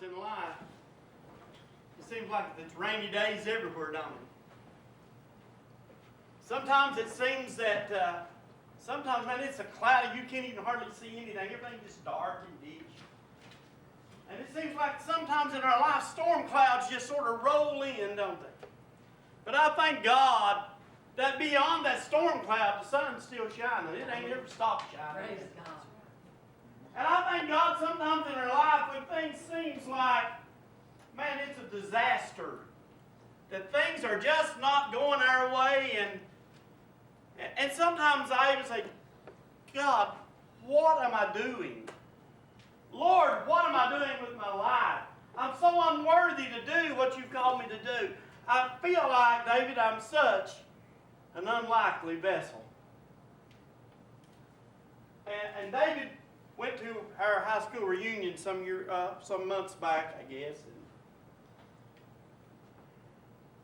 in life, it seems like it's rainy days everywhere, don't it? Sometimes it seems that, sometimes, man, it's a cloudy, you can't even hardly see anything. Everything's just dark and ditch. And it seems like sometimes in our life, storm clouds just sort of roll in, don't they? But I thank God that beyond that storm cloud, the sun's still shining. It ain't ever stopped shining. Praise God. And I thank God sometimes in our life when things seems like, man, it's a disaster. That things are just not going our way. And sometimes I even say, God, what am I doing? Lord, what am I doing with my life? I'm so unworthy to do what you've called me to do. I feel like, David, I'm such an unlikely vessel. And David went to our high school reunion some months back, I guess. And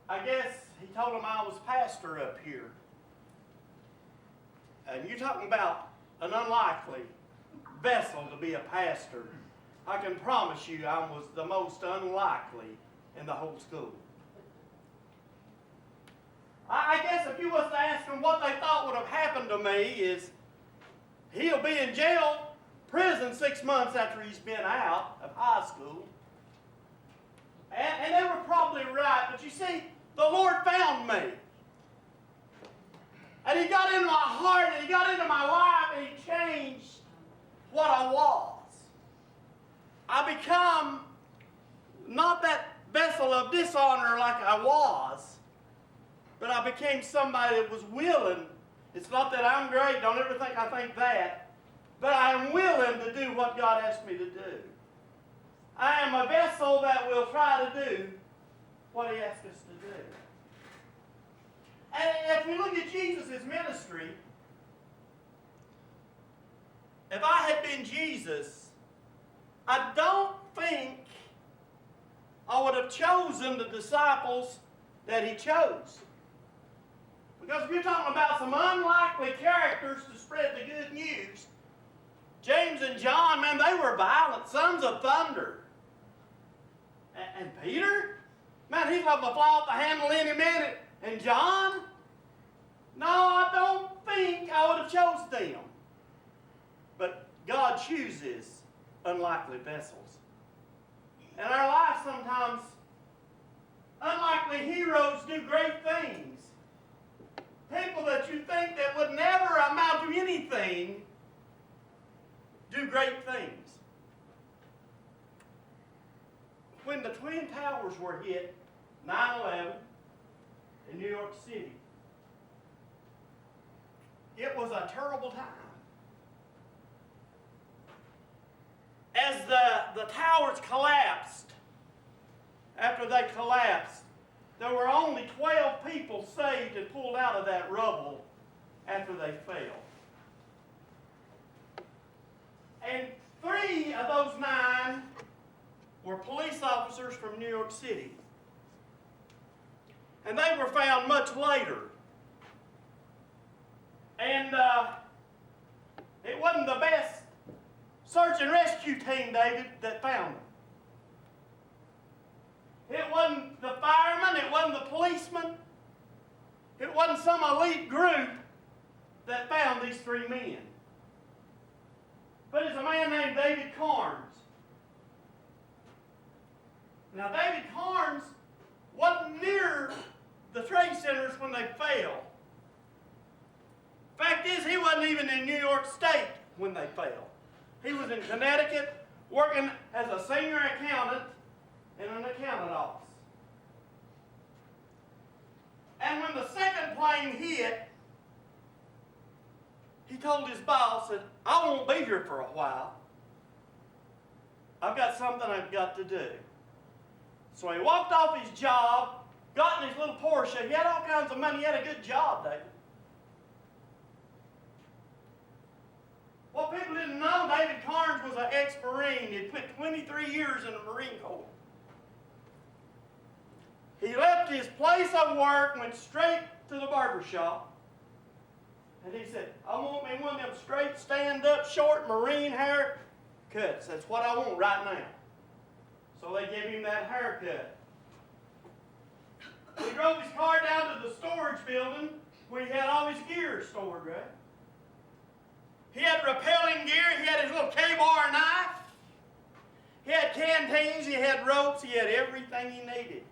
I guess he told them I was pastor up here. And you're talking about an unlikely vessel to be a pastor. I can promise you I was the most unlikely in the whole school. I guess if you was to ask them what they thought would have happened to me is he'll be in jail, prison 6 months after he's been out of high school. And they were probably right, but you see, the Lord found me. And He got into my heart, and He got into my life, and He changed what I was. I become not that vessel of dishonor like I was, but I became somebody that was willing. It's not that I'm great, don't ever think I think that, but I am willing to do what God asked me to do. I am a vessel that will try to do what He asked us to do. And if we look at Jesus' ministry, if I had been Jesus, I don't think I would have chosen the disciples that He chose. Because if you're talking about some unlikely characters to spread the good news, James and John, man, they were violent, sons of thunder. And Peter? Man, he's liable to fly off the handle any minute. And John? No, I don't think I would have chose them. But God chooses unlikely vessels. In our life sometimes, unlikely heroes do great things. People that you think that would never amount to anything do great things. When the Twin Towers were hit, 9/11, in New York City, it was a terrible time. As the towers collapsed, after they collapsed, there were only 12 people saved and pulled out of that rubble after they fell. And 3 of those 9 were police officers from New York City. And they were found much later. And it wasn't the best search and rescue team, David, that found them. It wasn't the firemen, it wasn't the policemen, it wasn't some elite group that found these 3 men. But it's a man named David Carnes. Now, David Carnes wasn't near the trade centers when they fell. Fact is, he wasn't even in New York State when they fell. He was in Connecticut working as a senior accountant in an accountant office. And when the second plane hit, he told his boss that, I won't be here for a while. I've got something I've got to do. So he walked off his job, got in his little Porsche. He had all kinds of money. He had a good job, David. What people didn't know, David Carnes was an ex-Marine. He'd spent 23 years in the Marine Corps. He left his place of work, went straight to the barber shop, and he said, I want me one of them straight, stand-up, short Marine hair cuts. That's what I want right now. So they gave him that haircut. He drove his car down to the storage building where he had all his gear stored, right? He had rappelling gear. He had his little K-bar knife. He had canteens. He had ropes. He had everything he needed.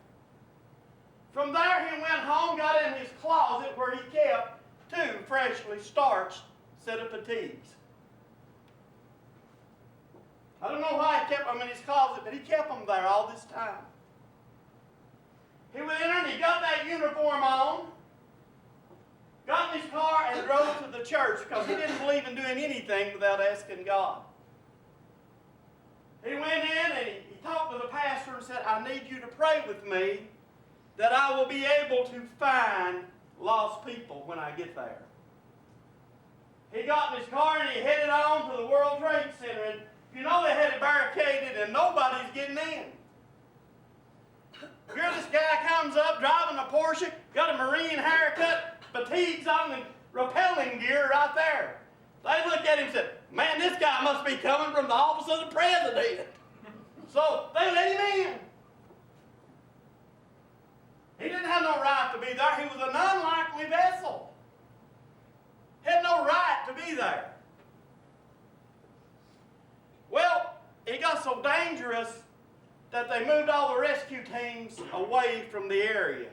From there, he went home, got in his closet where he kept 2 freshly starched set of fatigues. I don't know why he kept them in his closet, but he kept them there all this time. He went in and he got that uniform on, got in his car and drove to the church because he didn't believe in doing anything without asking God. He went in and he talked to the pastor and said, I need you to pray with me that I will be able to find lost people when I get there. He got in his car and he headed on to the World Trade Center. And you know they had it barricaded and nobody's getting in. Here this guy comes up driving a Porsche, got a Marine haircut, fatigues on and rappelling gear right there. They looked at him and said, man, this guy must be coming from the office of the president. So they let him in. He didn't have no right to be there. He was an unlikely vessel. He had no right to be there. Well, it got so dangerous that they moved all the rescue teams away from the area.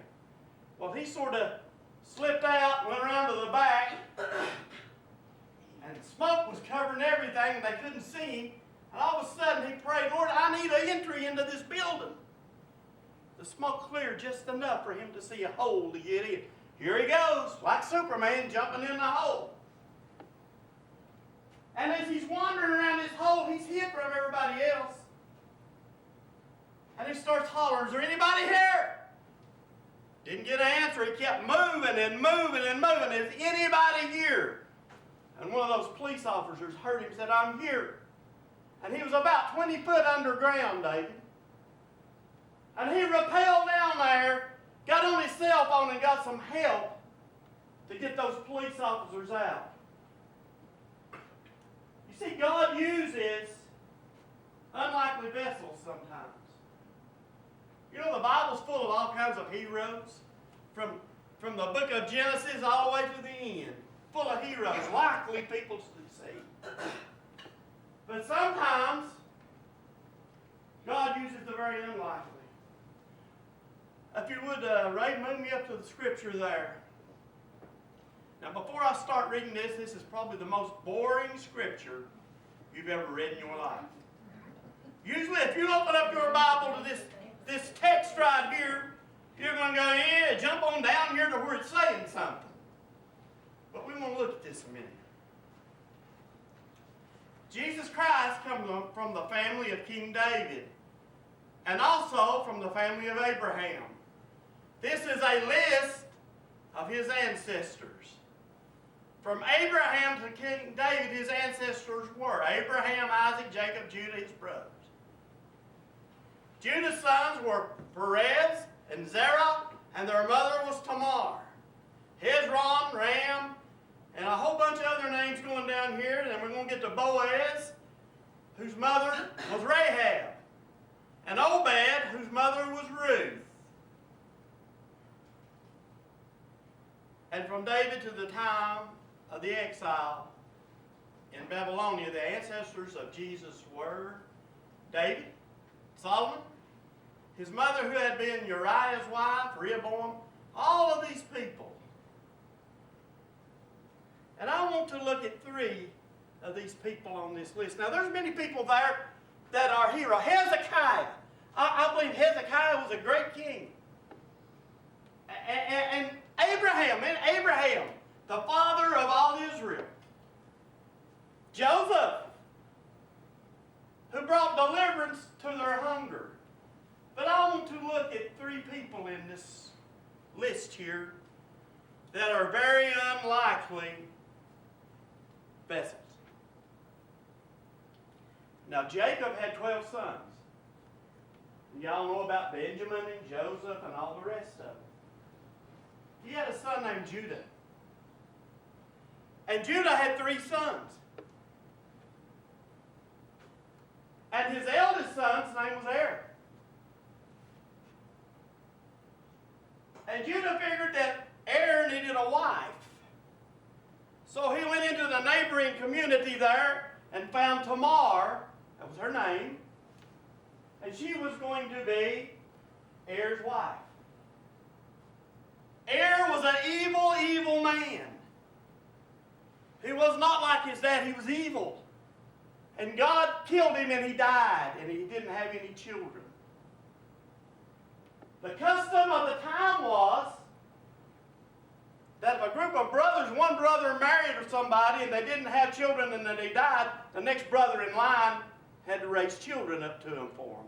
Well, he sort of slipped out, went around to the back, and smoke was covering everything, and they couldn't see him. And all of a sudden he prayed, Lord, I need an entry into this building. The smoke cleared just enough for him to see a hole to get in. Here he goes, like Superman jumping in the hole. And as he's wandering around this hole, he's hid from everybody else. And he starts hollering, is there anybody here? Didn't get an answer. He kept moving and moving and moving. Is anybody here? And one of those police officers heard him and said, I'm here. And he was about 20 foot underground, David. And he rappelled down there, got on his cell phone and got some help to get those police officers out. You see, God uses unlikely vessels sometimes. You know, the Bible's full of all kinds of heroes. From the book of Genesis all the way to the end. Full of heroes, likely people to see. But sometimes, God uses the very unlikely. If you would, Ray, move me up to the scripture there. Now, before I start reading this is probably the most boring scripture you've ever read in your life. Usually, if you open up your Bible to this text right here, you're going to go, yeah, jump on down here to where it's saying something. But we want to look at this a minute. Jesus Christ comes from the family of King David, and also from the family of Abraham. This is a list of his ancestors. From Abraham to King David, his ancestors were Abraham, Isaac, Jacob, Judah, his brothers. Judah's sons were Perez and Zerah, and their mother was Tamar. Hezron, Ram, and a whole bunch of other names going down here. And then we're going to get to Boaz, whose mother was Rahab. And Obed, whose mother was Ruth. And from David to the time of the exile in Babylonia, the ancestors of Jesus were David, Solomon, his mother who had been Uriah's wife, Rehoboam, all of these people. And I want to look at 3 of these people on this list. Now, there's many people there that are heroes. Hezekiah. I believe Hezekiah was a great king. And Abraham, the father of all Israel. Joseph, who brought deliverance to their hunger. But I want to look at 3 people in this list here that are very unlikely vessels. Now, Jacob had 12 sons. Y'all know about Benjamin and Joseph and all the rest of them. He had a son named Judah. And Judah had 3 sons. And his eldest son's name was Er. and found Tamar, that was her name, and she was going to be Er's wife. Er was an evil, evil man. He was not like his dad, he was evil. And God killed him and he died, and he didn't have any children. The custom of the time was that if a group of brothers, one brother married somebody and they didn't have children and then they died, the next brother in line had to raise children up to him for them.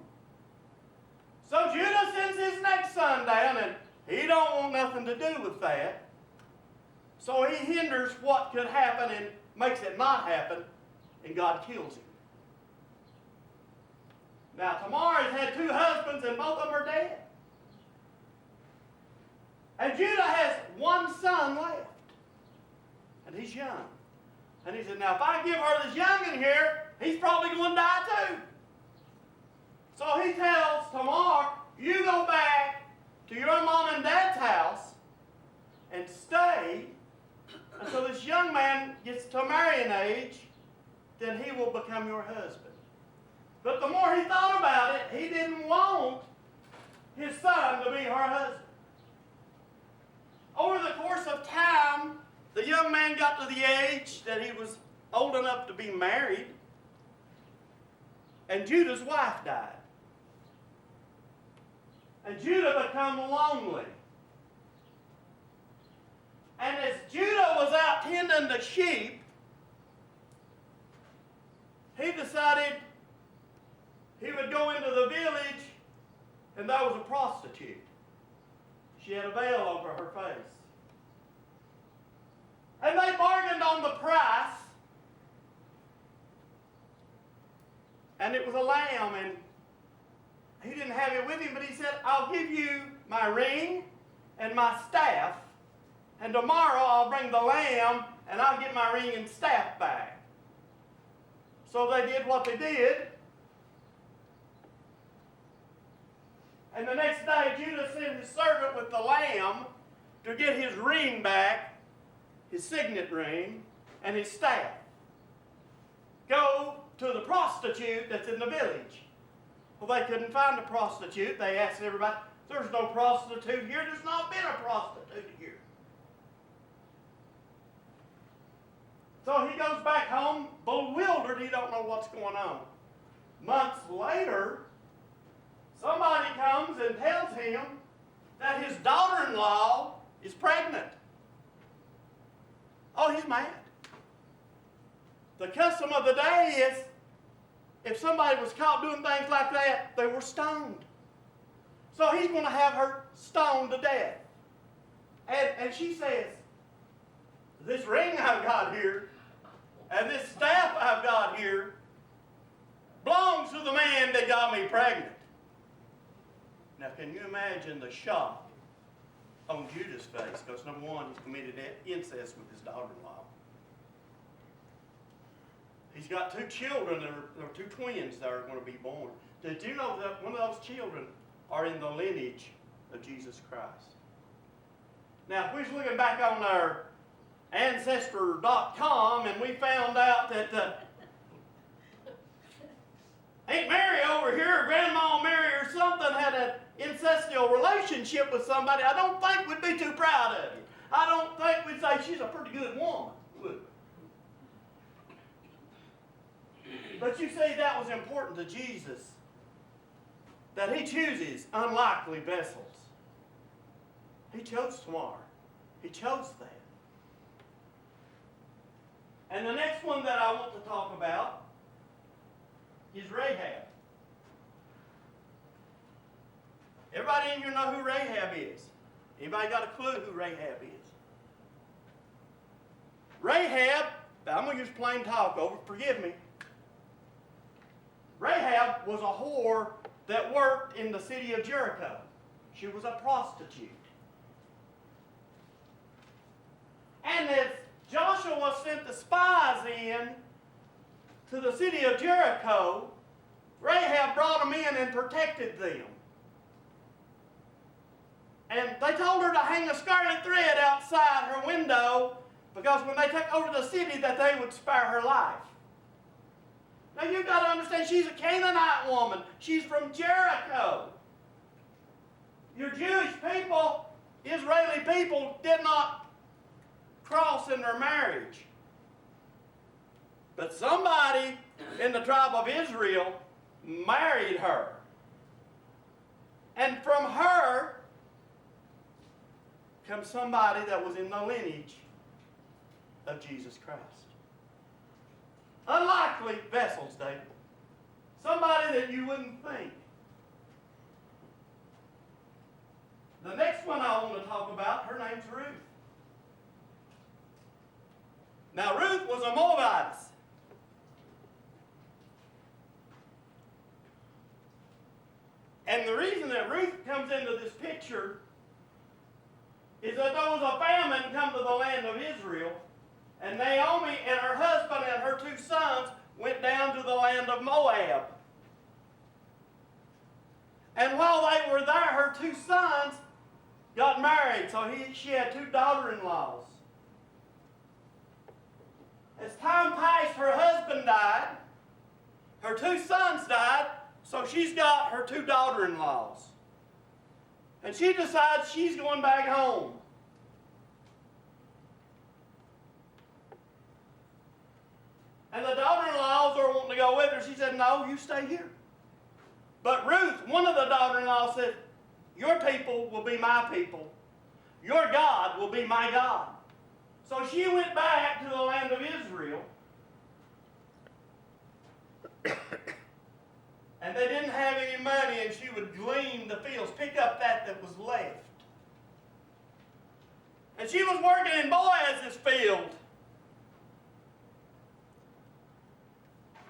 So Judah sends his next son down, and he don't want nothing to do with that. So he hinders what could happen and makes it not happen, and God kills him. Now Tamar has had 2 husbands, and both of them are dead. And Judah has 1 son left. And he's young. And he said, now if I give her this youngin here, he's probably going to die too. So he tells Tamar, you go back to your mom and dad's house and stay until this young man gets to marrying age, then he will become your husband. But the more he thought about it, he didn't want his son to be her husband. Over the course of time, the young man got to the age that he was old enough to be married, and Judah's wife died. And Judah became lonely. And as Judah was out tending the sheep, he decided he would go into the village, and there was a prostitute. She had a veil over her face. And they bargained on the price. And it was a lamb, and he didn't have it with him, but he said, I'll give you my ring and my staff, and tomorrow I'll bring the lamb, and I'll get my ring and staff back. So they did what they did. And the next day, Judah sent his servant with the lamb to get his ring back, his signet ring, and his staff. Go to the prostitute that's in the village. Well, they couldn't find a prostitute. They asked everybody, there's no prostitute here. There's not been a prostitute here. So he goes back home bewildered. He don't know what's going on. Months later, somebody comes and tells him that his daughter-in-law is pregnant. Oh, he's mad. The custom of the day is if somebody was caught doing things like that, they were stoned. So he's going to have her stoned to death. And she says, this ring I've got here and this staff I've got here belongs to the man that got me pregnant. Now, can you imagine the shock on Judah's face? Because number one, he's committed incest with his daughter-in-law. He's got 2 children, there are 2 twins that are going to be born. Did you know that one of those children are in the lineage of Jesus Christ? Now, if we was looking back on our Ancestor.com and we found out that Aunt Mary over here, or Grandma Mary or something, had an incestual relationship with somebody, I don't think we'd be too proud of you. I don't think we'd say she's a pretty good woman, would we? But you see, that was important to Jesus, that he chooses unlikely vessels. He chose Tamar. He chose that. And the next one that I want to talk about is Rahab. Everybody in here know who Rahab is? Anybody got a clue who Rahab is? Rahab, I'm going to use plain talk over, forgive me. Rahab was a whore that worked in the city of Jericho. She was a prostitute. And as Joshua sent the spies in to the city of Jericho, Rahab brought them in and protected them. And they told her to hang a scarlet thread outside her window because when they took over the city that they would spare her life. Now you've got to understand, she's a Canaanite woman. She's from Jericho. Your Jewish people, Israeli people, did not cross in their marriage. But somebody in the tribe of Israel married her. And from her comes somebody that was in the lineage of Jesus Christ. Unlikely vessels, David. Somebody that you wouldn't think. The next one I want to talk about, her name's Ruth. Now, Ruth was a Moabitess. And the reason that Ruth comes into this picture is that there was a famine come to the land of Israel, and Naomi and her husband and her 2 sons went down to the land of Moab. And while they were there, her 2 sons got married, so she had 2 daughter-in-laws. As time passed, her husband died, her 2 sons died, so she's got her 2 daughter-in-laws. And she decides she's going back home. And the daughter-in-laws are wanting to go with her. She said, no, you stay here. But Ruth, one of the daughter-in-laws, said, your people will be my people. Your God will be my God. So she went back to the land of Israel. And they didn't have any money, and she would glean the fields, pick up that was left. And she was working in Boaz's field.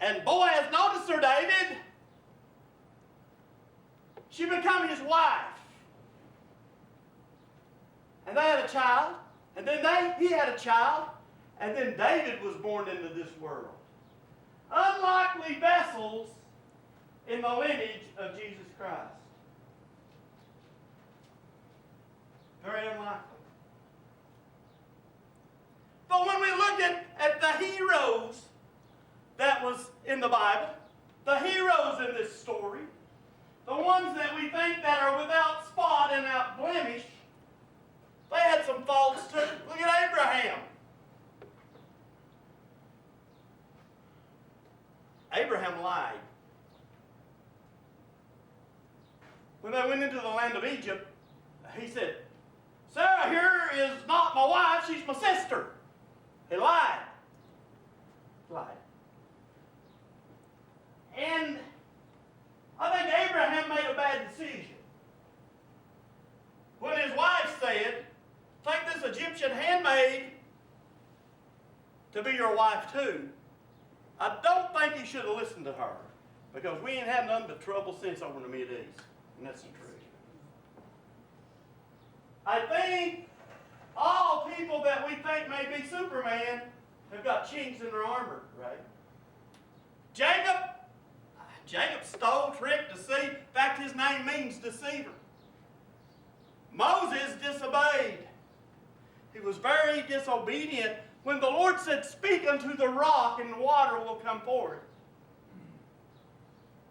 And Boaz noticed her, David. She became his wife. And they had a child. And then he had a child. And then David was born into this world. Unlikely vessels in the lineage of Jesus Christ. Very unlikely. But when we look at the heroes that was in the Bible, the heroes in this story, the ones that we think that are without spot and without blemish, they had some faults too. Look at Abraham. Abraham lied. When they went into the land of Egypt, he said, Sarah here is not my wife, she's my sister. He lied. Lied. And I think Abraham made a bad decision. When his wife said, take this Egyptian handmaid to be your wife too, I don't think he should have listened to her, because we ain't had none but trouble since over in the Mideast. And that's the truth. I think all people that we think may be Superman have got chinks in their armor, right? Jacob stole, tricked, deceived. In fact, his name means deceiver. Moses disobeyed. He was very disobedient when the Lord said, speak unto the rock and water will come forth.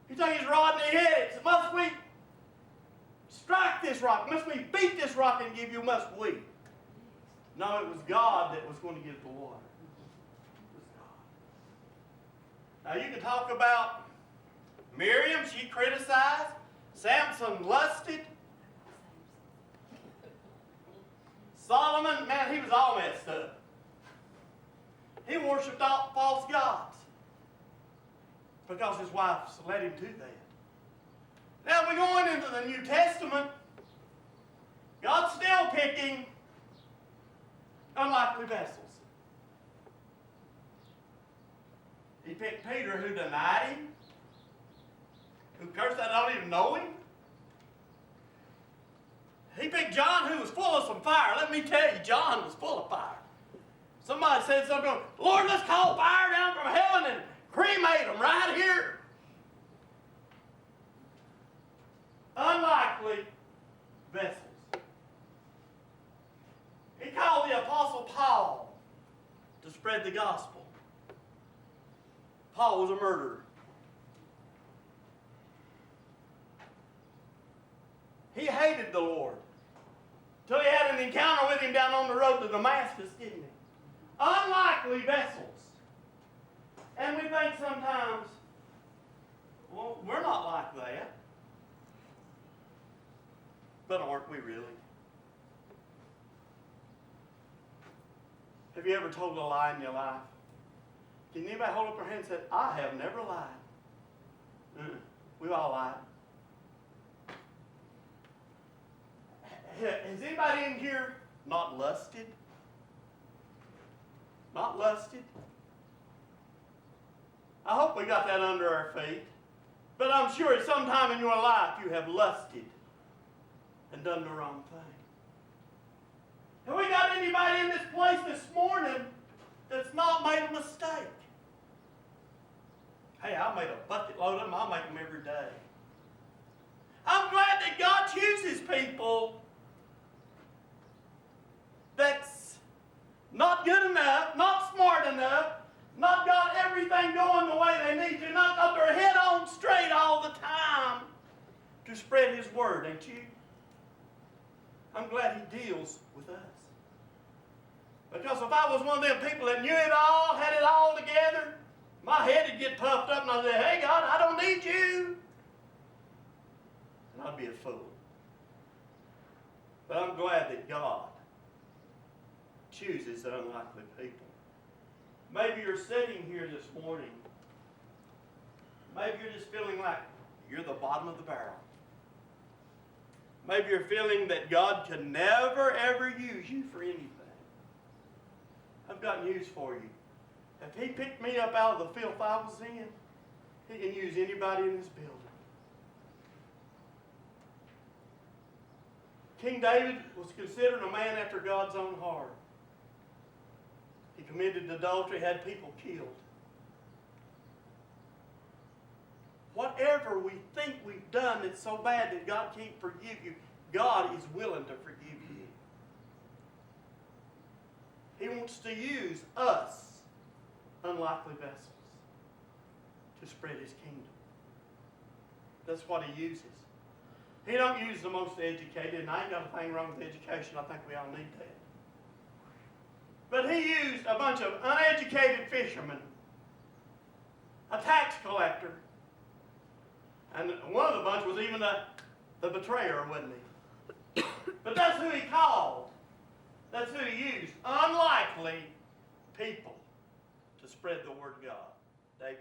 He took his rod and he hit it. He said, must we strike this rock? Must we beat this rock and give you must we? No, it was God that was going to give the water. It was God. Now you can talk about Miriam, she criticized. Samson lusted. Solomon, man, he was all messed up. He worshipped all false gods because his wife led him to that. Now we're going into the New Testament. God's still picking unlikely vessels. He picked Peter, who denied him, who cursed I don't even know him. He picked John, who was full of some fire. Let me tell you, John was full of fire. Somebody said something, Lord, let's call fire down from heaven and cremate them right here. Unlikely vessels. He called the Apostle Paul to spread the gospel. Paul was a murderer. He hated the Lord. Till he had an encounter with him down on the road to Damascus, didn't he? Unlikely vessels. And we think sometimes, well, we're not like that. But aren't we really? Have you ever told a lie in your life? Can anybody hold up their hand and say, I have never lied? We've all lied. Has anybody in here not lusted? Not lusted? I hope we got that under our feet. But I'm sure at some time in your life you have lusted and done the wrong thing. Have we got anybody in this place this morning that's not made a mistake? Hey, I made a bucket load of them. I'll make them every day. I'm glad that God chooses people that's not good enough, not smart enough, not got everything going the way they need to, not got their head on straight all the time to spread His word, ain't you? I'm glad He deals with us. Because if I was one of them people that knew it all, had it all together, my head would get puffed up and I'd say, hey God, I don't need you. And I'd be a fool. But I'm glad that God chooses unlikely people. Maybe you're sitting here this morning. Maybe you're just feeling like you're the bottom of the barrel. Maybe you're feeling that God could never, ever use you for anything. I've got news for you. If He picked me up out of the filth I was in, He can use anybody in this building. King David was considered a man after God's own heart. He committed adultery, had people killed. Whatever we think we've done that's so bad that God can't forgive you, God is willing to forgive you. He wants to use us, unlikely vessels, to spread His kingdom. That's what He uses. He don't use the most educated, and I ain't got a thing wrong with education. I think we all need that. But He used a bunch of uneducated fishermen, a tax collector, and one of the bunch was even the betrayer, wasn't he? But that's who He called. That's who He used. Unlikely people to spread the word of God. David.